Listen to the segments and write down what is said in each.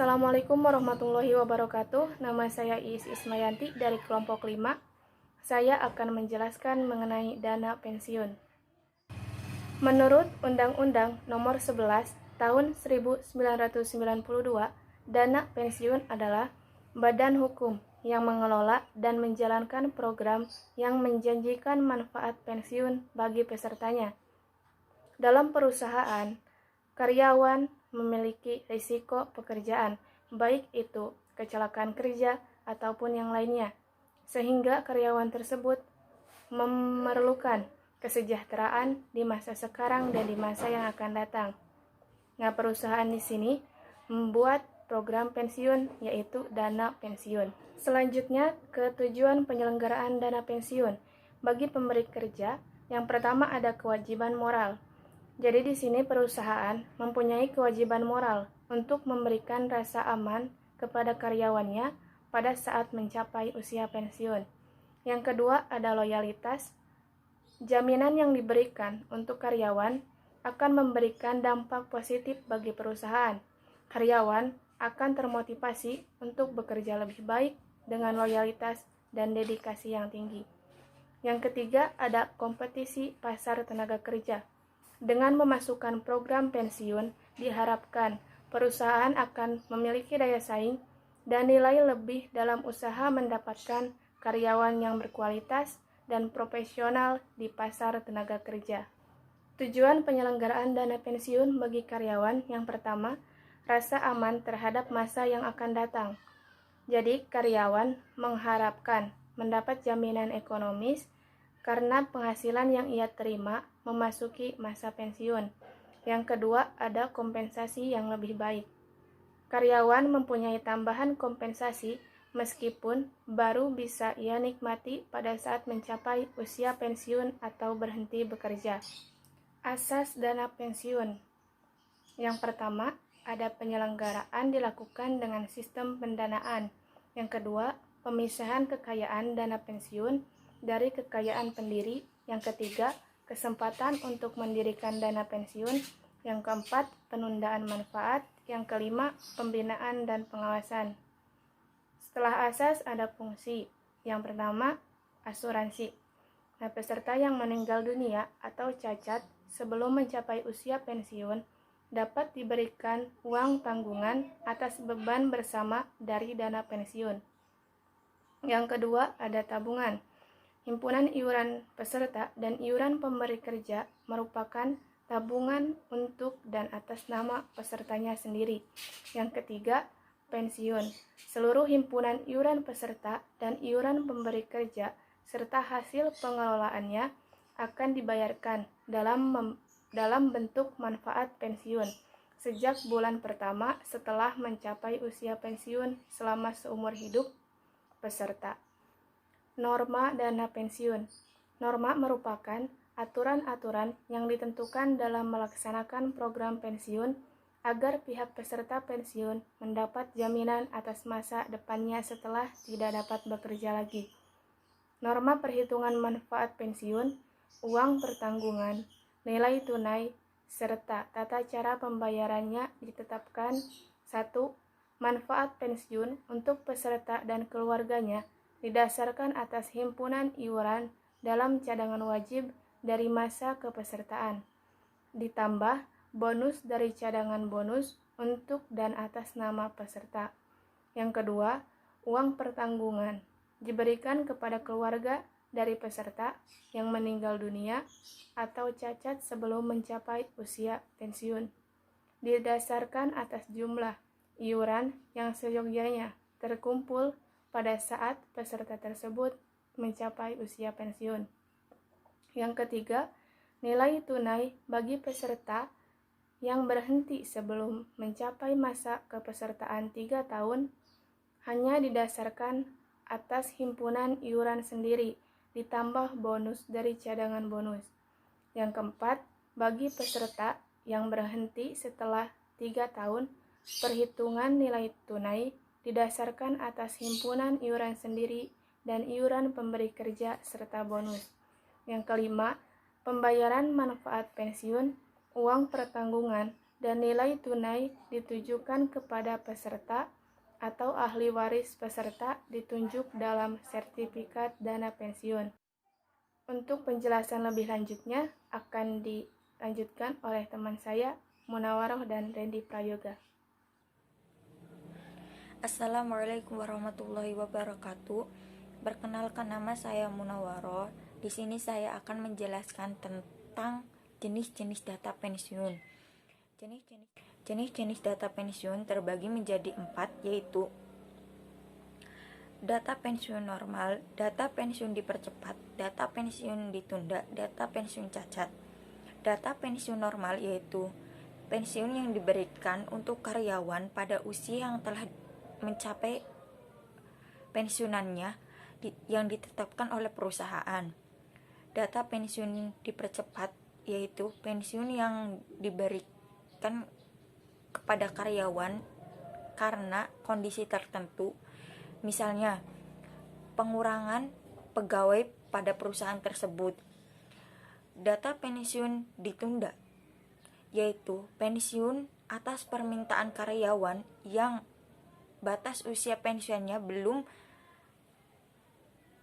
Assalamualaikum warahmatullahi wabarakatuh. Nama saya Iis Ismayanti dari kelompok 5. Saya akan menjelaskan mengenai dana pensiun. Menurut Undang-Undang Nomor 11 Tahun 1992, dana pensiun adalah badan hukum yang mengelola dan menjalankan program yang menjanjikan manfaat pensiun bagi pesertanya. Dalam perusahaan, karyawan memiliki risiko pekerjaan, baik itu kecelakaan kerja ataupun yang lainnya, sehingga karyawan tersebut memerlukan kesejahteraan di masa sekarang dan di masa yang akan datang. Nah, perusahaan di sini membuat program pensiun, yaitu dana pensiun. Selanjutnya, ke tujuan penyelenggaraan dana pensiun. Bagi pemberi kerja, yang pertama ada kewajiban moral. Jadi di sini perusahaan mempunyai kewajiban moral untuk memberikan rasa aman kepada karyawannya pada saat mencapai usia pensiun. Yang kedua ada loyalitas. Jaminan yang diberikan untuk karyawan akan memberikan dampak positif bagi perusahaan. Karyawan akan termotivasi untuk bekerja lebih baik dengan loyalitas dan dedikasi yang tinggi. Yang ketiga ada kompetisi pasar tenaga kerja. Dengan memasukkan program pensiun, diharapkan perusahaan akan memiliki daya saing dan nilai lebih dalam usaha mendapatkan karyawan yang berkualitas dan profesional di pasar tenaga kerja. Tujuan penyelenggaraan dana pensiun bagi karyawan yang pertama, rasa aman terhadap masa yang akan datang. Jadi, karyawan mengharapkan mendapat jaminan ekonomis karena penghasilan yang ia terima memasuki masa pensiun. Yang kedua, ada kompensasi yang lebih baik. Karyawan mempunyai tambahan kompensasi meskipun baru bisa ia nikmati pada saat mencapai usia pensiun atau berhenti bekerja. Asas dana pensiun. Yang pertama, ada penyelenggaraan dilakukan dengan sistem pendanaan. Yang kedua, pemisahan kekayaan dana pensiun dari kekayaan pendiri. Yang ketiga, kesempatan untuk mendirikan dana pensiun. Yang keempat, penundaan manfaat. Yang kelima, pembinaan dan pengawasan. Setelah asas ada fungsi. Yang pertama, asuransi. Nah, peserta yang meninggal dunia atau cacat sebelum mencapai usia pensiun dapat diberikan uang tanggungan atas beban bersama dari dana pensiun. Yang kedua, ada tabungan. Himpunan iuran peserta dan iuran pemberi kerja merupakan tabungan untuk dan atas nama pesertanya sendiri. Yang ketiga, pensiun. Seluruh himpunan iuran peserta dan iuran pemberi kerja serta hasil pengelolaannya akan dibayarkan dalam bentuk manfaat pensiun sejak bulan pertama setelah mencapai usia pensiun selama seumur hidup peserta. Norma dana pensiun. Norma merupakan aturan-aturan yang ditentukan dalam melaksanakan program pensiun agar pihak peserta pensiun mendapat jaminan atas masa depannya setelah tidak dapat bekerja lagi. Norma perhitungan manfaat pensiun, uang pertanggungan, nilai tunai, serta tata cara pembayarannya ditetapkan. 1. Manfaat pensiun untuk peserta dan keluarganya didasarkan atas himpunan iuran dalam cadangan wajib dari masa kepesertaan, ditambah bonus dari cadangan bonus untuk dan atas nama peserta. Yang kedua, uang pertanggungan diberikan kepada keluarga dari peserta yang meninggal dunia atau cacat sebelum mencapai usia pensiun, didasarkan atas jumlah iuran yang seyogyanya terkumpul pada saat peserta tersebut mencapai usia pensiun. Yang ketiga, nilai tunai bagi peserta yang berhenti sebelum mencapai masa kepesertaan 3 tahun hanya didasarkan atas himpunan iuran sendiri, ditambah bonus dari cadangan bonus. Yang keempat, bagi peserta yang berhenti setelah 3 tahun, perhitungan nilai tunai didasarkan atas himpunan iuran sendiri dan iuran pemberi kerja serta bonus. Yang kelima, pembayaran manfaat pensiun, uang pertanggungan dan nilai tunai ditujukan kepada peserta atau ahli waris peserta ditunjuk dalam sertifikat dana pensiun. Untuk penjelasan lebih lanjutnya akan dilanjutkan oleh teman saya Munawaroh dan Randy Prayoga. Assalamualaikum warahmatullahi wabarakatuh. Perkenalkan, nama saya Munawaroh. Di sini saya akan menjelaskan tentang jenis-jenis data pensiun. Jenis-jenis data pensiun terbagi menjadi 4, yaitu data pensiun normal, data pensiun dipercepat, data pensiun ditunda, data pensiun cacat. Data pensiun normal yaitu pensiun yang diberikan untuk karyawan pada usia yang telah mencapai pensiunannya yang ditetapkan oleh perusahaan. Data pensiun dipercepat yaitu pensiun yang diberikan kepada karyawan karena kondisi tertentu, misalnya pengurangan pegawai pada perusahaan tersebut. Data pensiun ditunda yaitu pensiun atas permintaan karyawan yang batas usia pensiunnya belum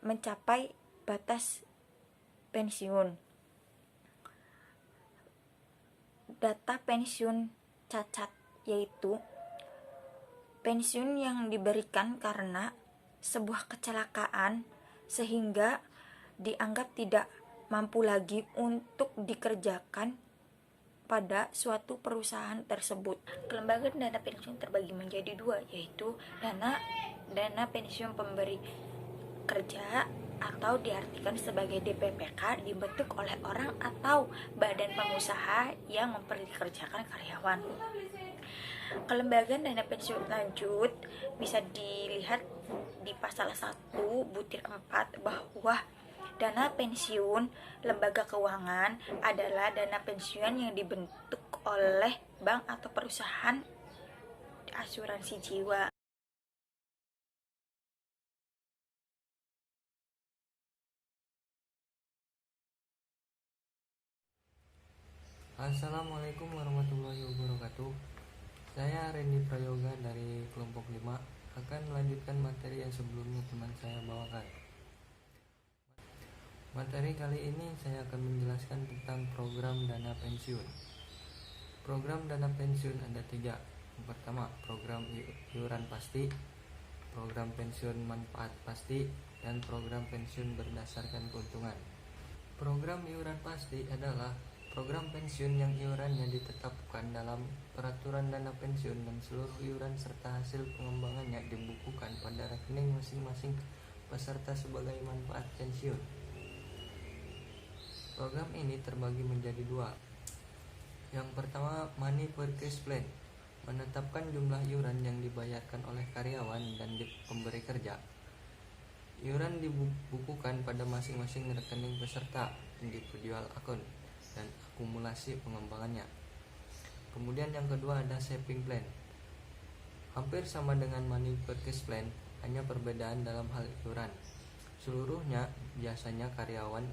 mencapai batas pensiun. Data pensiun cacat yaitu pensiun yang diberikan karena sebuah kecelakaan sehingga dianggap tidak mampu lagi untuk dikerjakan pada suatu perusahaan tersebut. Kelembagaan dana pensiun terbagi menjadi 2, yaitu dana pensiun pemberi kerja atau diartikan sebagai DPPK, dibentuk oleh orang atau badan pengusaha yang mempekerjakan karyawan. Kelembagaan dana pensiun lanjut bisa dilihat di pasal 1 butir 4 bahwa dana pensiun lembaga keuangan adalah dana pensiun yang dibentuk oleh bank atau perusahaan asuransi jiwa. Assalamualaikum warahmatullahi wabarakatuh. Saya Randy Prayoga dari kelompok 5 akan melanjutkan materi yang sebelumnya teman saya bawakan. Materi kali ini saya akan menjelaskan tentang program dana pensiun. Program dana pensiun ada 3. Yang pertama, program iuran pasti, program pensiun manfaat pasti, dan program pensiun berdasarkan keuntungan. Program iuran pasti adalah program pensiun yang iurannya ditetapkan dalam peraturan dana pensiun dan seluruh iuran serta hasil pengembangannya dibukukan pada rekening masing-masing peserta sebagai manfaat pensiun. Program ini terbagi menjadi 2. Yang pertama, Money Purchase Plan, menetapkan jumlah iuran yang dibayarkan oleh karyawan dan pemberi kerja. Iuran dibukukan pada masing-masing rekening peserta, individual account, dan akumulasi pengembangannya. Kemudian yang kedua ada Saving Plan. Hampir sama dengan Money Purchase Plan, hanya perbedaan dalam hal iuran. Seluruhnya biasanya karyawan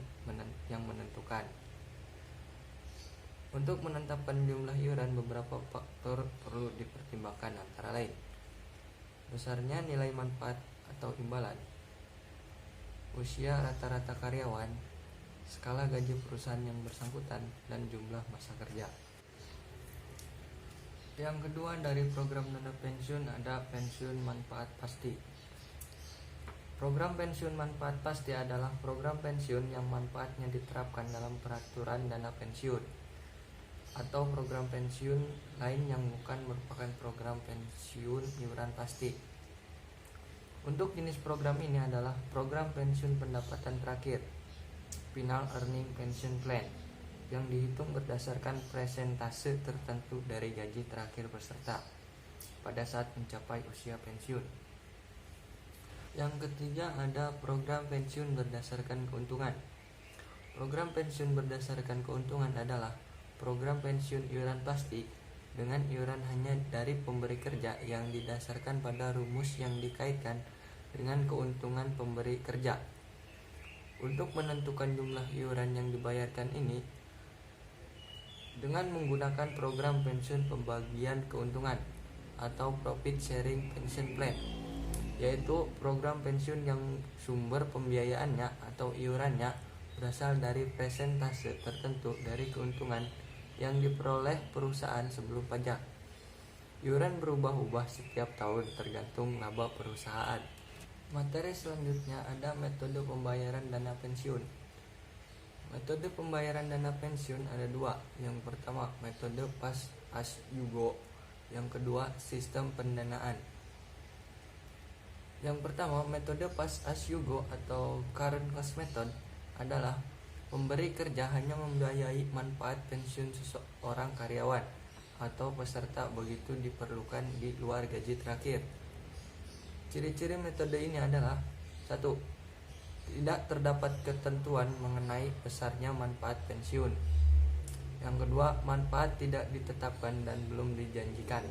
yang menentukan. Untuk menetapkan jumlah iuran, beberapa faktor perlu dipertimbangkan, antara lain besarnya nilai manfaat atau imbalan, usia rata-rata karyawan, skala gaji perusahaan yang bersangkutan, dan jumlah masa kerja. Yang kedua dari program dana pensiun ada pensiun manfaat pasti. Program pensiun manfaat pasti adalah program pensiun yang manfaatnya diterapkan dalam peraturan dana pensiun atau program pensiun lain yang bukan merupakan program pensiun iuran pasti. Untuk jenis program ini adalah program pensiun pendapatan terakhir, Final Earning Pension Plan, yang dihitung berdasarkan persentase tertentu dari gaji terakhir peserta pada saat mencapai usia pensiun. Yang ketiga ada program pensiun berdasarkan keuntungan. Program pensiun berdasarkan keuntungan adalah program pensiun iuran pasti dengan iuran hanya dari pemberi kerja yang didasarkan pada rumus yang dikaitkan dengan keuntungan pemberi kerja. Untuk menentukan jumlah iuran yang dibayarkan ini, dengan menggunakan program pensiun pembagian keuntungan atau profit sharing pension plan, yaitu program pensiun yang sumber pembiayaannya atau iurannya berasal dari persentase tertentu dari keuntungan yang diperoleh perusahaan sebelum pajak. Iuran berubah-ubah setiap tahun tergantung laba perusahaan. Materi selanjutnya ada metode pembayaran dana pensiun. Metode pembayaran dana pensiun ada dua. Yang pertama metode pass as you go, yang kedua sistem pendanaan. Yang pertama metode pass as you go atau current cost method adalah pemberi kerja hanya membiayai manfaat pensiun seseorang karyawan atau peserta begitu diperlukan di luar gaji terakhir. Ciri-ciri metode ini adalah: 1. Tidak terdapat ketentuan mengenai besarnya manfaat pensiun. Yang kedua, manfaat tidak ditetapkan dan belum dijanjikan.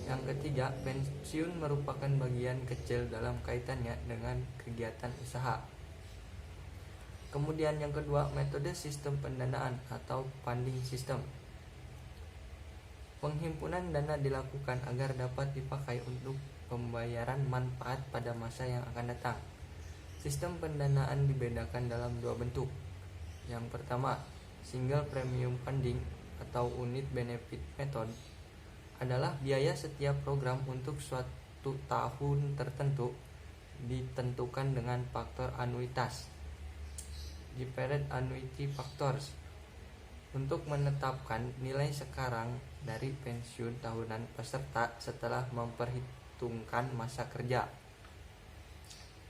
Yang ketiga, pensiun merupakan bagian kecil dalam kaitannya dengan kegiatan usaha. Kemudian yang kedua, metode sistem pendanaan atau funding system. Penghimpunan dana dilakukan agar dapat dipakai untuk pembayaran manfaat pada masa yang akan datang. Sistem pendanaan dibedakan dalam dua bentuk. Yang pertama, single premium funding atau unit benefit method adalah biaya setiap program untuk suatu tahun tertentu ditentukan dengan faktor anuitas, deferred annuity factors, untuk menetapkan nilai sekarang dari pensiun tahunan peserta setelah memperhitungkan masa kerja.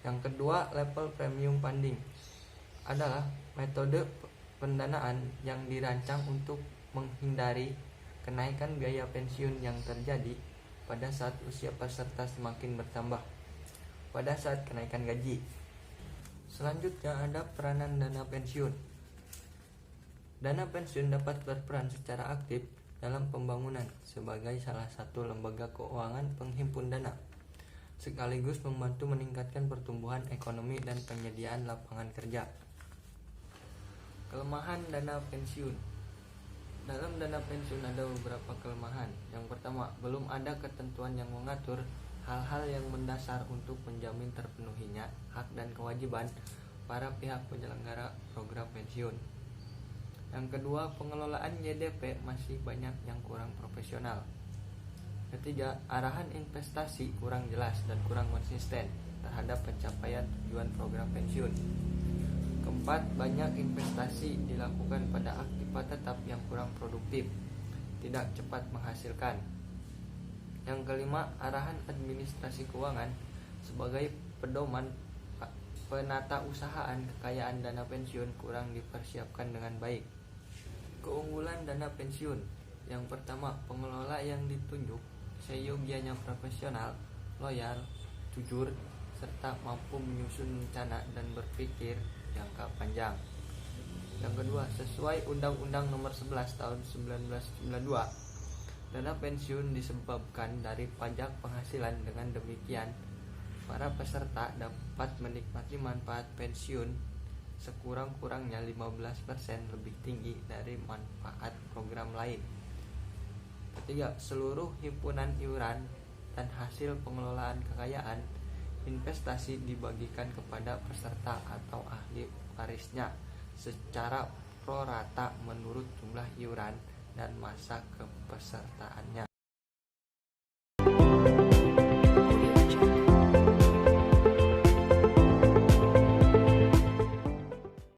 Yang kedua, level premium funding adalah metode pendanaan yang dirancang untuk menghindari kenaikan biaya pensiun yang terjadi pada saat usia peserta semakin bertambah pada saat kenaikan gaji. Selanjutnya ada peranan dana pensiun. Dana pensiun dapat berperan secara aktif dalam pembangunan sebagai salah satu lembaga keuangan penghimpun dana, sekaligus membantu meningkatkan pertumbuhan ekonomi dan penyediaan lapangan kerja. Kelemahan dana pensiun. Dalam dana pensiun ada beberapa kelemahan. Yang pertama, belum ada ketentuan yang mengatur hal-hal yang mendasar untuk menjamin terpenuhinya hak dan kewajiban para pihak penyelenggara program pensiun. Yang kedua, pengelolaan YDP masih banyak yang kurang profesional. Ketiga, arahan investasi kurang jelas dan kurang konsisten terhadap pencapaian tujuan program pensiun. Keempat, banyak investasi dilakukan pada aktiva tetap yang kurang produktif, tidak cepat menghasilkan. Yang kelima, arahan administrasi keuangan sebagai pedoman penata usahaan kekayaan dana pensiun kurang dipersiapkan dengan baik. Keunggulan dana pensiun. Yang pertama, pengelola yang ditunjuk seyogianya profesional, loyal, jujur, serta mampu menyusun rencana dan berpikir jangka panjang. Yang kedua, sesuai Undang-Undang Nomor 11 Tahun 1992, dana pensiun disebabkan dari pajak penghasilan. Dengan demikian, para peserta dapat menikmati manfaat pensiun sekurang-kurangnya 15% lebih tinggi dari manfaat program lain. Ketiga, seluruh himpunan iuran dan hasil pengelolaan kekayaan investasi dibagikan kepada peserta atau ahli warisnya secara pro rata menurut jumlah iuran dan masa kepesertaannya.